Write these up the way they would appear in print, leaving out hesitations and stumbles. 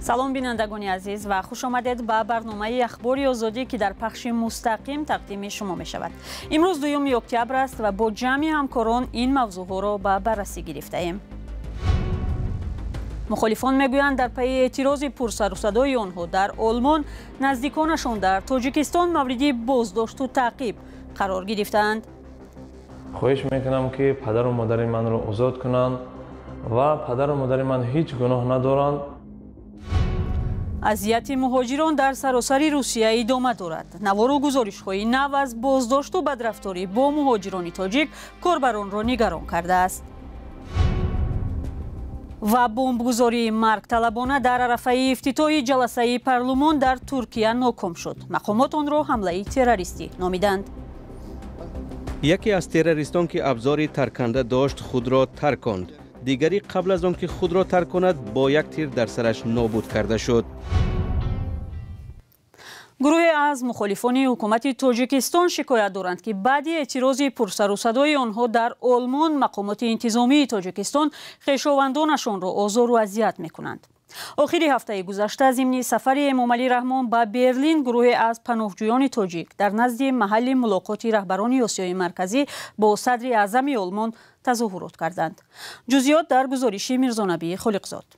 салом бинандагони азиз ва хуш омадед ба барномаи ахбори озодӣ ки дар пахши мустақим тақдими шумо мешавад. имрӯз 2 октябр аст ва бо ҷамъи ҳамкорон ин мавзӯъҳоро ба баррасӣ гирифтаем. мухолифон мегӯянд дар пайи эътирози пурсарусадои онҳо дар олмон наздиконашон дар тоҷикистон мавриди боздошту таъқиб қарор гирифтаанд. хоҳиш мекунам ки падару модари манро озод кунанд ва падару модари ман ҳеҷ гуноҳ надоранд. азияти муҳоҷирон дар саросари Русия идома дорад. навору гузоришҳои нав аз боздошту бадрафторӣ бо муҳоҷирони тоҷик корбаронро нигарон кардааст. ва бомбгузории маргталабона дар арафаи ифтитоҳи ҷаласаи парлумон дар Туркия ноком шуд. мақомот онро ҳамлаи террористӣ номиданд. яке аз террористон ки абзори тарканда дошт худро тарконд. дигари қабл аз он ки худро тарк кунад бо як тир дар сараш нобуд карда шуд. гурӯҳе аз мухолифони ҳукумати тоҷикистон шикоят доранд ки баъди эътирози пурсарусадои онҳо дар олмон мақомоти интизомии тоҷикистон хешовандонашонро озору азият мекунанд. охири ҳафтаи гузашта зимни сафари эмомалӣ раҳмон ба Берлин гурӯҳе аз паноҳҷӯёни тоҷик дар назди маҳалли мулоқоти раҳбарони Осиёи марказӣ бо садри аъзами олмон тазоҳурот карданд. ҷузъиёт дар гузориши Мирзонабии Холиқзод.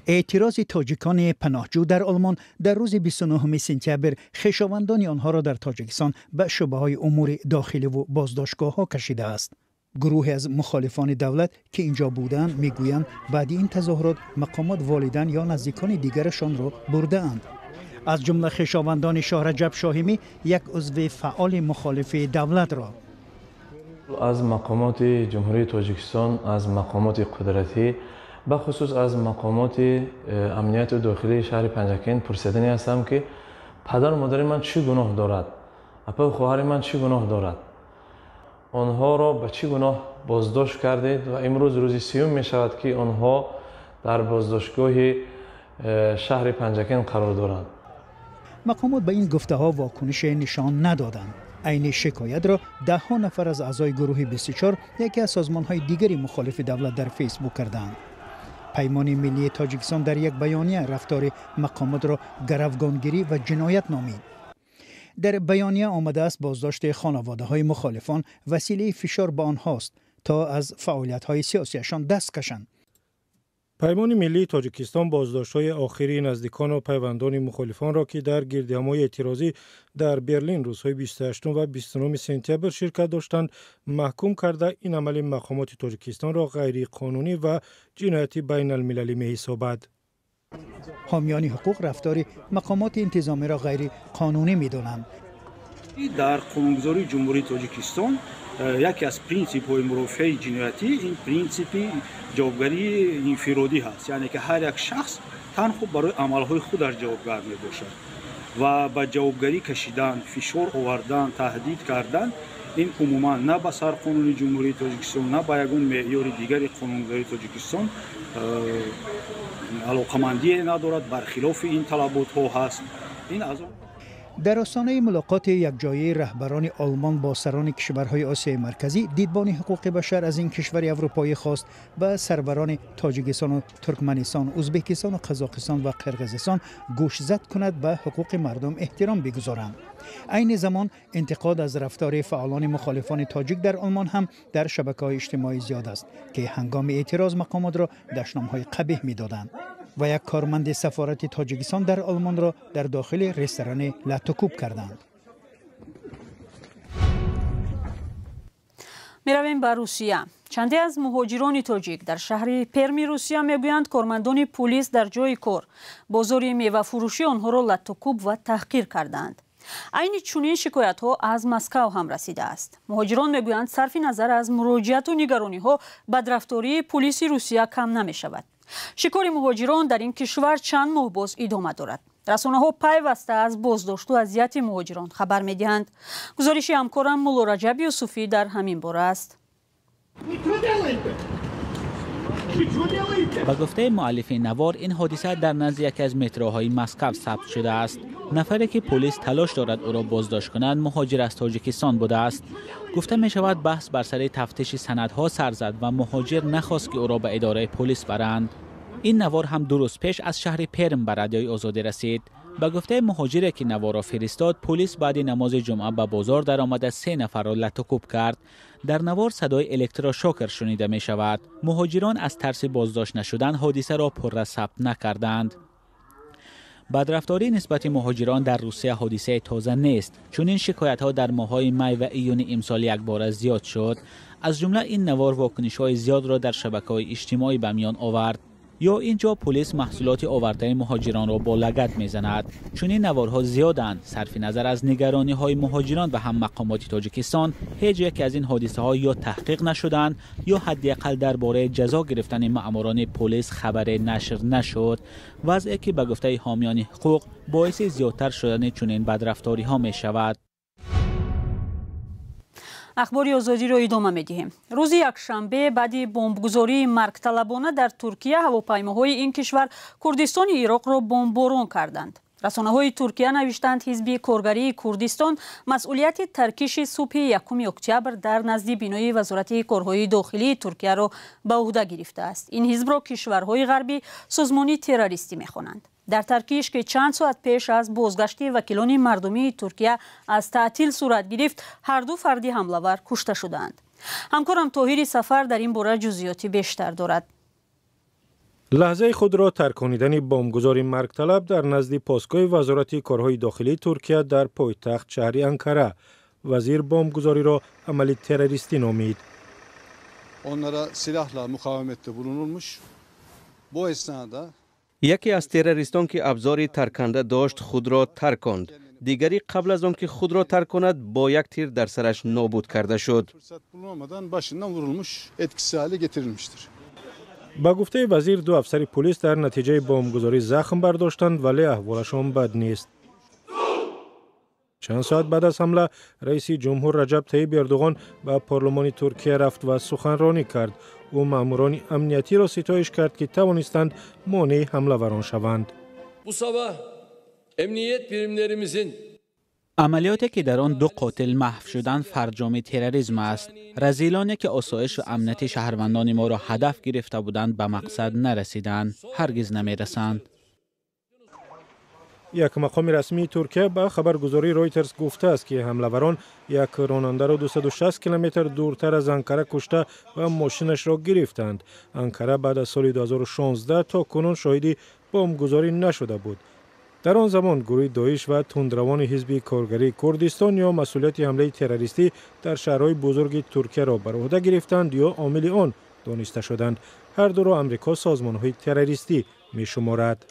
اعتراض تاجیکان پناهجو در آلمان در روز 29 سپتامبر خویشاوندان آنها را در تاجیکستان به شبهه‌های امور داخلی و بازداشتگاه‌ها کشیده است. گروهی از مخالفان دولت که اینجا بودند میگویند بعد این تظاهرات مقامات والدین یا نزدیکان دیگرشان را برده‌اند. از جمله خویشاوندان شاه رجب شاهمی یک عضو فعال مخالف دولت را از مقامات جمهوری تاجیکستان، از مقامات قدرتی به خصوص از مقامات امنیت داخلی شهر پنجکین پرسیدنی هستم که پدر و مادر من چی گناه دارد؟ اپا و خواهر من چی گناه دارد؟ آنها را به چی گناه بازداشت کردید و امروز روز سیوم می شود که آنها در بازداشتگاه شهر پنجکین قرار دارند. مقامات به این گفته ها واکنش نشان ندادند. عین شکایت را ده ها نفر از اعضای گروه 24 یکی از سازمان های دیگری مخالف دولت در فیسبوک کردند. پیمان ملی تاجیکستان در یک بیانیه رفتار مقامات را گروگانگیری و جنایت نامید. در بیانیه آمده است بازداشت خانواده های مخالفان وسیله فشار به آنهاست تا از فعالیت های سیاسیشان دست کشند. پیمان ملی تاجیکستان بازداشت‌های آخری نزدیکان و پیوندان مخالفان را که در گردهمای اعتراضی در برلین روزهای 28 و 29 سپتامبر شرکت داشتند محکوم کرده این عمل مقامات تاجیکستان را غیر قانونی و جنایتی بین المللی می‌حسابد. حامیان حقوق رفتار مقامات انتظامی را غیر قانونی می‌دانند. در قانونگذاری جمهوری تاجیکستان یکی از پرینسیپ‌های مرافعه جنایتی این پرینسیپ جوابگری انفرادی هست، یعنی که هر یک شخص تنها برای عملهای خودش جوابگر میباشد و با جوابگری کشیدن، فشار آوردن، تهدید کردن این عموما نه به سر قانون جمهوری تاجیکستان نه به یگان معیار دیگری قانونگذاری تاجیکستان علاقمندی ندارد، برخلاف این طلبات ها هست. این از در آستانه ملاقات یکجایی رهبران آلمان با سران کشورهای آسیای مرکزی، دیدبان حقوق بشر از این کشور اروپایی خواست به سروران تاجیکستان و ترکمنستان، ازبکستان و قزاقستان و قرقیزستان گوشزد کند به حقوق مردم احترام بگذارند. عین زمان انتقاد از رفتار فعالان مخالفان تاجیک در آلمان هم در شبکه‌های اجتماعی زیاد است که هنگام اعتراض مقامات را دشنام‌های قبیح می‌دادند. و یک کارمند سفارت تاجیکستان در آلمان را در داخل رستوران لاتوکوب کردند. میرویم به روسیه. چندی از مهاجران تاجیک در شهر پرمی روسیه میگویند کارمندان پلیس در جای کار بازار میوه فروشی آنها را لاتوکوب و تحقیر کردند. عین چنین شکایت ها از مسکو هم رسیده است. مهاجران میگویند صرف نظر از مراجعت و نگرانی ها بدرفتاری پلیس روسیه کم نمی شود. شکار مهاجران در این کشور چند ماه باز ادامه دارد. رسانه‌ها پیوسته از بازداشت و اذیت مهاجران خبر می‌دهند. گزارش همکارم مولا رجب یوسفی در همین باره است. با گفته مؤلف نوار، این حادثه در نزد یکی از متروهای مسکو ثبت شده است. نفری که پلیس تلاش دارد او را بازداشت کنند مهاجر از تاجیکستان بوده است. گفته می شود بحث بر سر تفتیش سندها سر زد و مهاجر نخواست که او را به اداره پلیس برند. این نوار هم 2 روز پیش از شهر پرم به رادیوی آزادی رسید. با گفته مهاجری که نوار را فرستاد، پلیس بعد نماز جمعه به بازار در آمده 3 نفر را لطوکوب کرد. در نوار صدای الکتروشوکر شنیده می شود. مهاجران از ترس بازداشت نشدن حادثه را پررو ثبت نکردند. بدرفتاری نسبت مهاجران در روسیه حادثه تازه نیست، چون این شکایت ها در ماه‌های می و ایون امسال یک بار زیاد شد. از جمله این نوار واکنش های زیاد را در شبکه‌های اجتماعی به میان آورد. یا اینجا پلیس محصولات آورده مهاجران را با لگد میزند، چون این نوارها زیادند. صرف نظر از نگرانی های مهاجران و هم مقامات تاجیکستان، هیچ یک از این حادثه ها یا تحقیق نشدند یا حداقل درباره جزا گرفتن مأموران پلیس خبر نشر نشد. وضعی که به گفته حامیان حقوق باعث زیادتر شدن چنین بدرفتاری ها می شود. اخباری آزادی را ادامه می‌دهیم. روز یکشنبه بعد بمبگذاری مرگطلبانه در ترکیه، هواپیماهای این کشور کردستان عراق را بمباران کردند. رسانه‌های ترکیه نوشتند حزب کارگری کردستان مسئولیت ترکیش صبح 1 اکتبر در نزد بینای وزارت کارهای داخلی ترکیه را به عهده گرفته است. این حزب را کشورهای غربی سازمانی تروریستی می‌خوانند. در ترکیش که چند ساعت پیش از بازگشت وکیلان مردمی ترکیه از تعطیل صورت گرفت، هر 2 فردی حمله‌ور کشته شدند. همکارم طاهر سفر در این باره جزئیات بیشتر دارد. لحظه خود را ترکانیدن بمبگذاری مرگطلب در نزد پاسگاه وزارت کارهای داخلی ترکیه در پایتخت شهر انکره. وزیر بمبگذاری را عمل تروریستی نامید. Onlara silahla mukavemette bulunulmuş. Bu esnada یکی از تروریستان که ابزاری ترکنده داشت خود را ترکاند. دیگری قبل از آن که خود را ترک کند با یک تیر در سرش نابود کرده شد. با گفته وزیر 2 افسر پلیس در نتیجه بمبگذاری زخم برداشتند، ولی احوالشان بد نیست. چند ساعت بعد از حمله، رئیس جمهور رجب طیب اردوغان به پارلمان ترکیه رفت و سخنرانی کرد. او ماموران امنیتی را ستایش کرد که توانستند مانع حمله‌وران شوند. عملیاتی که در آن 2 قاتل محو شدند فرجام تروریسم است. رذیلانی که آسایش و امنیت شهروندان ما را هدف گرفته بودند به مقصد نرسیدند، هرگز نمی‌رسند. یک مقام رسمی ترکیه به خبرگزاری رویترز گفته است که حمله‌وران یک راننده را 260 کیلومتر دورتر از انکره کشته و ماشینش را گرفتند. انکره بعد از سال 2016 تا کنون شاهد بمبگذاری نشده بود. در آن زمان گروه داعش و تندروان حزب کارگری کردستان یا مسئولیت حمله تروریستی در شهرهای بزرگ ترکیه را بر عهده گرفتند یا عامل آن دانسته شدند. هر دو را آمریکا سازمان‌های تروریستی می‌شمارد.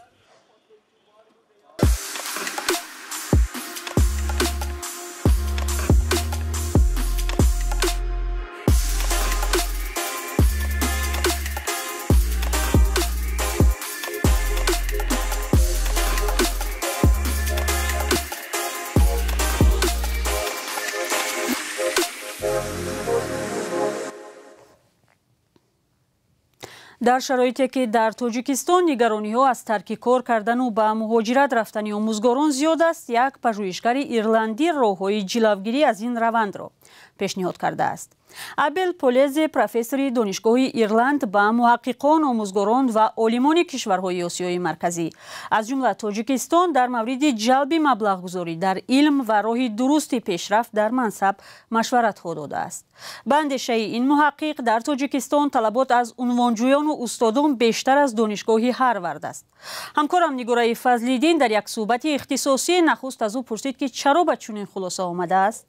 در شرایطی که در تاجیکستان نگرانی ها از ترک کار کردن و به مهاجرت رفتن آموزگاران زیاد است، یک پژوهشگر ایرلندی راه‌های جلوگیری از این روند را پیشنهاد کرده است. ابل پولز، پروفسور دانشگاه ایرلند، به محققان، آموزگاران و عالمان کشورهای آسیای مرکزی از جمله تاجیکستان در مورد جلب مبلغ گذاری در علم و راه درست پیشرفت در منصب مشورت ها داده است. به اندیشه این محقق، در تاجیکستان طلبات از عنوانجویان و استادان بیشتر از دانشگاه هاروارد است. همکارم نگاره فضلیدین در یک صحبت اختصاصی نخست از او پرسید که چرا به چنین خلاصه آمده است.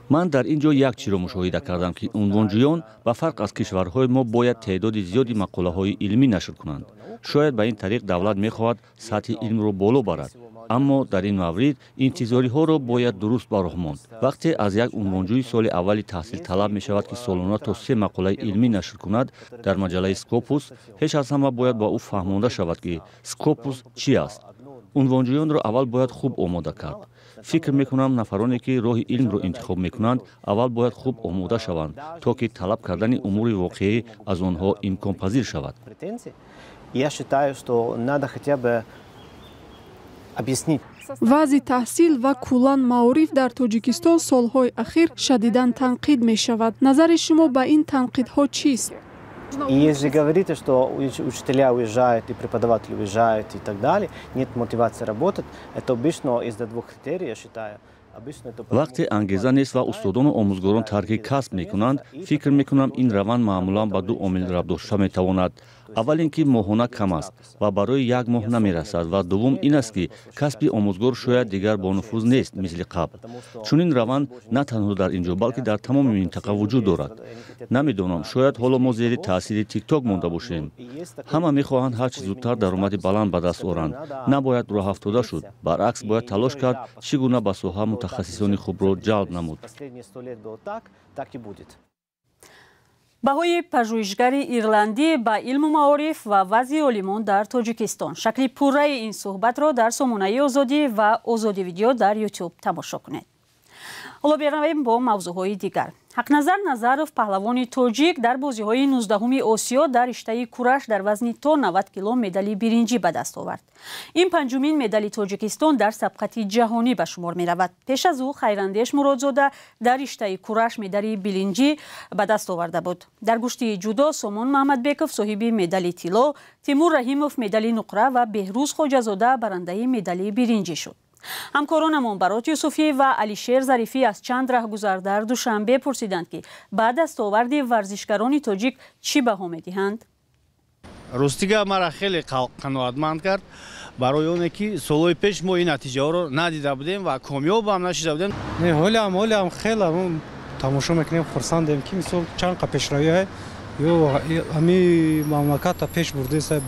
من در اینجا یک چیز را مشاهده کردم که عنوانجویان به فرق از کشورهای ما باید تعداد زیادی مقاله های علمی نشر کنند. شاید به این طریق دولت می‌خواهد سطح علم را بالا برد، اما در این مورد انتظاری ها را باید درست براه ماند. وقتی از یک عنوانجوی سال اولی تحصیل طلب می شود که سالانه تا 3 مقاله علمی نشر کند در مجله اسکوپوس، هیچ از همه باید با او فهمانده شود که اسکوپوس چی است. унвонҷӯёнро аввал бояд хуб омода кард. фикр мекунам нафароне ки роҳи илмро интихоб мекунанд аввал бояд хуб омода шаванд то ки талаб кардани умури воқеӣ аз онҳо имконпазир шавад. Я считаю, что надо хотя бы объяснить. вазъи таҳсил ва куллан маориф дар Тоҷикистон солҳои ахир шадидан танқид мешавад. Назари шумо ба ин танқидҳо чист? И если говорите, что учителя уезжают и преподаватели уезжают и так далее, нет мотивации работать, это обычно из-за двух критерий, я считаю. вақте ангеза нест ва устодону омӯзгорон тарки касб мекунанд, фикр мекунам ин раванд маъмулан ба ду омил рабт дошта метавонад. аввал ин ки моҳона кам аст ва барои як моҳ намерасад ва дуввум ин аст ки касби омӯзгор шояд дигар бонуфуз нест мисли қабл. чунин раванд на танҳо дар инҷо балки дар тамоми минтақа вуҷуд дорад. намедонам, шояд ҳоло мо зери таъсири тикток монда бошем. ҳама мехоҳанд ҳарчи зудтар даромади баланд ба даст оранд. набояд роҳафтода шуд, баръакс бояд талош кард чӣ гуна ба соҳа мутахассисони хубро ҷалб намуд. баҳои пажӯҳишгари ирландӣ ба илму маориф ва вазъи олимон дар Тоҷикистон. шакли пурраи ин суҳбатро дар сомонаи озодӣ ва озоди видео дар YouTube тамошо кунед. ҳоло беравем бо мавзӯъҳои дигар. ҳақназар Назаров, паҳлавони тоҷик, дар бозиҳои 19-уми Осиё дар риштаи кураш дар вазни то 90 кило медали биринҷӣ ба даст овард. ин панҷумин медали Тоҷикистон дар сабқати ҷаҳонӣ ба шумор меравад. пеш аз ӯ Хайрандеш Муродзода дар риштаи кураш медали биринҷӣ ба даст оварда буд. дар гӯшти ҷудо Сомон Маҳмадбеков соҳиби медали тилло, Тимур Раҳимов медали нуқра ва Беҳрӯз Хоҷазода барандаи медали биринҷӣ шуд. ҳамкоронамон Барот Юсуфӣ ва Алишер Зарифӣ аз чанд раҳгузар дар Душанбе пурсиданд ки ба дастоварди варзишгарони тоҷик чӣ баҳо медиҳанд. ростига мара хеле қаноатманд кард барои оне ки солҳои пеш мо ин натиҷаҳоро надида будем ва комёбам нашида будем. ҳолиам хеле тамошо мекунем, хурсандем ки мисол чанд қа пешравиҳо ё ҳами мамлаката пеш бурдеса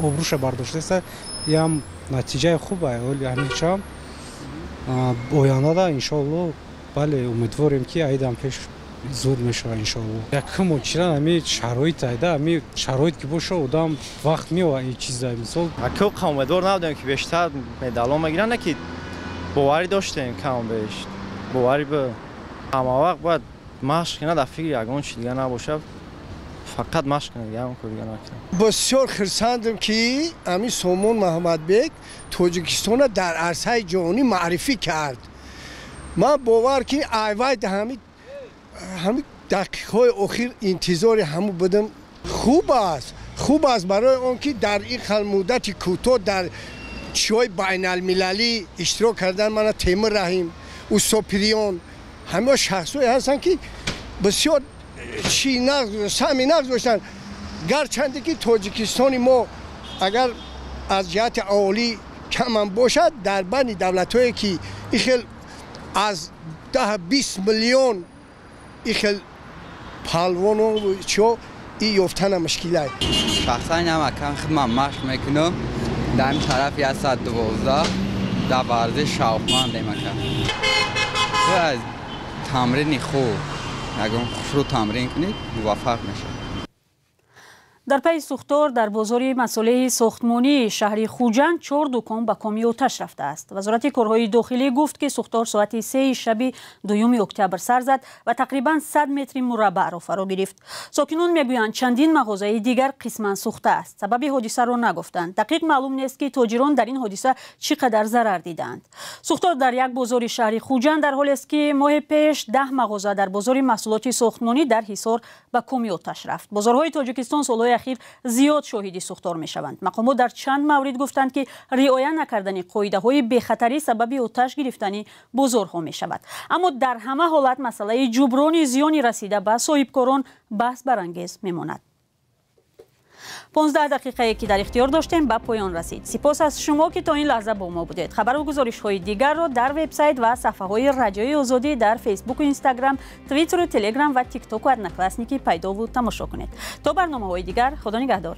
обрӯша бардоштеса ям натиҷаи хуб ҳоли ҳамичам ояндада иншоалло бале умедворем ки айдам пеш зуд мешава иншоалло. якум очиран ҳами шароит айда ҳами шароит ки боша одам вақт меова ин чиза мисол акӯ умедвор набудем ки бештар медалҳо мегиранд, не ки боварӣ доштем кам беш боварӣ бо ҳамавақт бояд машқ кунад дар фикри ягон чи дигар набоша, фақат машқ кунад, ягон кор дигар накунад. бисёр хурсандам ки ҳами Сомон Маҳмадбек Тоҷикистона дар арсаи ҷаҳонӣ маърифӣ кард. ман бовар ки айвай ҳами дақиқаҳои охир интизори ҳаму будам. хуб аст барои он ки дар ин хал муддати кӯтоҳ дар чиҳои байналмилалӣ иштирок кардан мана Темур Раҳим, Усопириён ҳама шахсое ҳастанд ки бисёр сами нағз доштанд. гарчанде ки Тоҷикистони мо агар аз ҷиҳати аҳолӣ камам бошад, дар байни давлатҳое ки ихел аз 10-20 миллион ихел палвону чо и ёфтана мушкилай. шахсан ҳам акам хидмат машқ мекунам дар ин тарафи 112 дар варзиш шавқмандем акам. аз тамрини хуб ягон хушрӯ тамрин кунед муваффақ мешавед. дар пайи сӯхтор дар бозори масолеҳи сохтмонии шаҳри Хуҷанд 4 дукон ба коми оташ рафтааст. вазорати корҳои дохилӣ гуфт ки сӯхтор соати 3 шаби 2 октябр сар зад ва тақрибан 100 метри мураббаъро фаро гирифт. сокинон мегӯянд чандин мағозаи дигар қисман сӯхтааст. сабаби ҳодисаро нагуфтанд. дақиқ маълум нест ки тоҷирон дар ин ҳодиса чӣ қадар зарар дидаанд. сӯхтор дар як бозори шаҳри Хуҷанд дар ҳолест ки моҳи пеш 10 мағоза дар бозори маҳсулоти сохтмонӣ дар ҳисор ба коми оташ рафт. бозорҳои Тоҷикистон солҳои ахир зиёд шоҳиди сӯхтор мешаванд. мақомот дар чанд маврид гуфтанд ки риоя накардани қоидаҳои бехатарӣ сабаби оташ гирифтани бозорҳо мешавад. аммо дар ҳама ҳолат масъалаи ҷуброни зиёни расида ба соҳибкорон баҳс барангез мемонад. 15 дақиқае ки дар ихтиёр доштем ба поён расид. сипос аз шумо ки то ин лаҳза бо мо будед. хабару гузоришҳои дигарро дар вебсайт ва сафҳаҳои радиои озодӣ дар фейсбуку, инстаграм, твиттеру, телеграм ва тиктоку одноклассники пайдову тамошо кунед. то барномаҳои дигар, худо нигаҳдор.